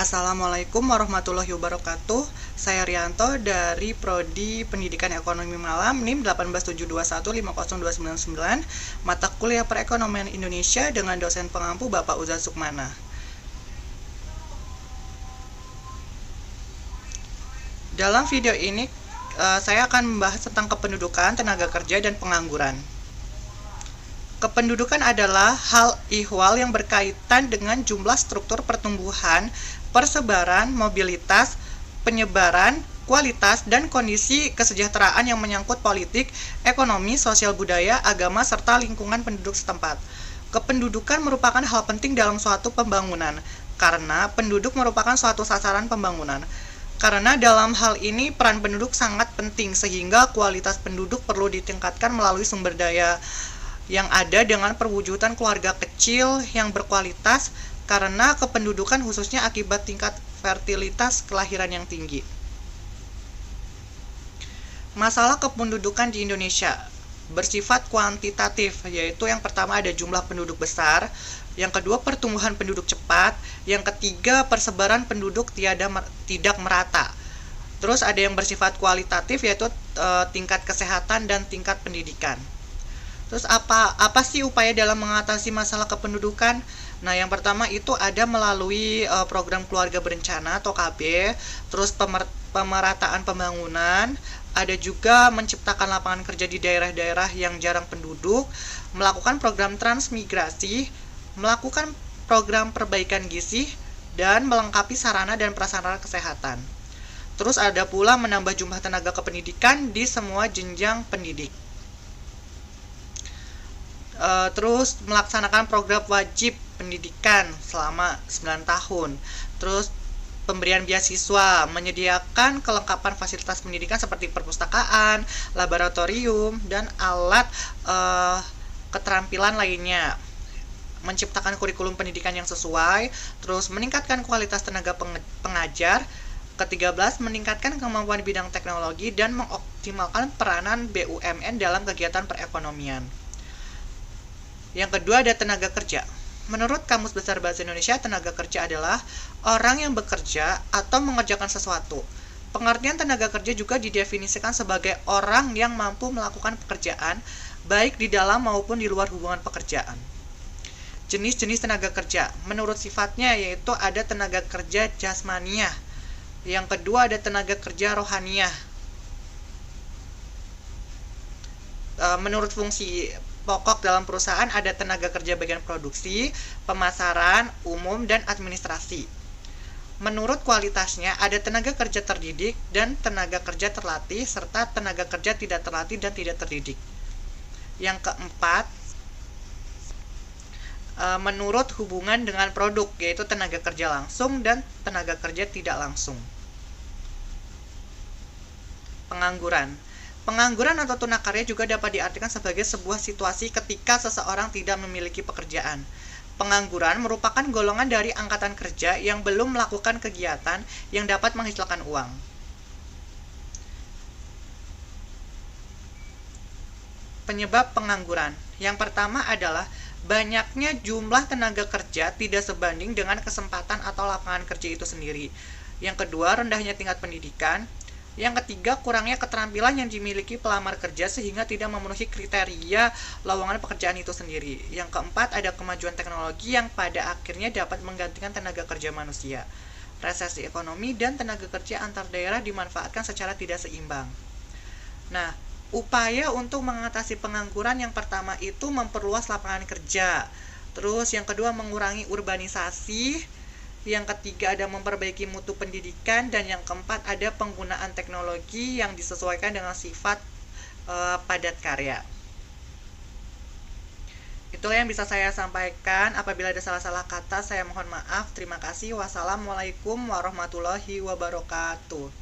Assalamualaikum warahmatullahi wabarakatuh. Saya Rianto dari Prodi Pendidikan Ekonomi Malam NIM 18721502999, mata kuliah Perekonomian Indonesia dengan dosen pengampu Bapak Uzza Sukmana. Dalam video ini saya akan membahas tentang kependudukan, tenaga kerja, dan pengangguran. Kependudukan adalah hal ihwal yang berkaitan dengan jumlah struktur pertumbuhan, persebaran, mobilitas, penyebaran, kualitas, dan kondisi kesejahteraan yang menyangkut politik, ekonomi, sosial budaya, agama, serta lingkungan penduduk setempat. Kependudukan merupakan hal penting dalam suatu pembangunan, karena penduduk merupakan suatu sasaran pembangunan. Karena dalam hal ini peran penduduk sangat penting, sehingga kualitas penduduk perlu ditingkatkan melalui sumber daya yang ada dengan perwujudan keluarga kecil yang berkualitas, karena kependudukan khususnya akibat tingkat fertilitas kelahiran yang tinggi. Masalah kependudukan di Indonesia bersifat kuantitatif, yaitu yang pertama ada jumlah penduduk besar, yang kedua pertumbuhan penduduk cepat, yang ketiga persebaran penduduk tidak merata. Terus ada yang bersifat kualitatif, yaitu tingkat kesehatan dan tingkat pendidikan. Terus apa sih upaya dalam mengatasi masalah kependudukan? Nah, yang pertama itu ada melalui program keluarga berencana atau KB, terus pemerataan pembangunan, ada juga menciptakan lapangan kerja di daerah-daerah yang jarang penduduk, melakukan program transmigrasi, melakukan program perbaikan gizi, dan melengkapi sarana dan prasarana kesehatan. Terus ada pula menambah jumlah tenaga kependidikan di semua jenjang pendidik. Terus melaksanakan program wajib pendidikan selama 9 tahun. Terus pemberian beasiswa, menyediakan kelengkapan fasilitas pendidikan seperti perpustakaan, laboratorium, dan alat keterampilan lainnya. Menciptakan kurikulum pendidikan yang sesuai, terus meningkatkan kualitas tenaga pengajar. Ke-13, meningkatkan kemampuan bidang teknologi dan mengoptimalkan peranan BUMN dalam kegiatan perekonomian. Yang kedua ada tenaga kerja. Menurut Kamus Besar Bahasa Indonesia, tenaga kerja adalah orang yang bekerja atau mengerjakan sesuatu. Pengertian tenaga kerja juga didefinisikan sebagai orang yang mampu melakukan pekerjaan, baik di dalam maupun di luar hubungan pekerjaan. Jenis-jenis tenaga kerja, menurut sifatnya yaitu ada tenaga kerja jasmaniah. Yang kedua ada tenaga kerja rohaniah. Menurut fungsi pokok dalam perusahaan ada tenaga kerja bagian produksi, pemasaran, umum, dan administrasi. Menurut kualitasnya ada tenaga kerja terdidik dan tenaga kerja terlatih, serta tenaga kerja tidak terlatih dan tidak terdidik. Yang keempat, menurut hubungan dengan produk, yaitu tenaga kerja langsung dan tenaga kerja tidak langsung. Pengangguran. Pengangguran atau tunakarya juga dapat diartikan sebagai sebuah situasi ketika seseorang tidak memiliki pekerjaan. Pengangguran merupakan golongan dari angkatan kerja yang belum melakukan kegiatan yang dapat menghasilkan uang. Penyebab pengangguran. Yang pertama adalah banyaknya jumlah tenaga kerja tidak sebanding dengan kesempatan atau lapangan kerja itu sendiri. Yang kedua, rendahnya tingkat pendidikan. Yang ketiga, kurangnya keterampilan yang dimiliki pelamar kerja sehingga tidak memenuhi kriteria lowongan pekerjaan itu sendiri. Yang keempat, ada kemajuan teknologi yang pada akhirnya dapat menggantikan tenaga kerja manusia. Resesi ekonomi dan tenaga kerja antar daerah dimanfaatkan secara tidak seimbang. Nah, upaya untuk mengatasi pengangguran yang pertama itu memperluas lapangan kerja. Terus yang kedua, mengurangi urbanisasi. Yang ketiga ada memperbaiki mutu pendidikan, dan yang keempat ada penggunaan teknologi yang disesuaikan dengan sifat padat karya. Itulah yang bisa saya sampaikan. Apabila ada salah-salah kata saya mohon maaf. Terima kasih. Wassalamualaikum warahmatullahi wabarakatuh.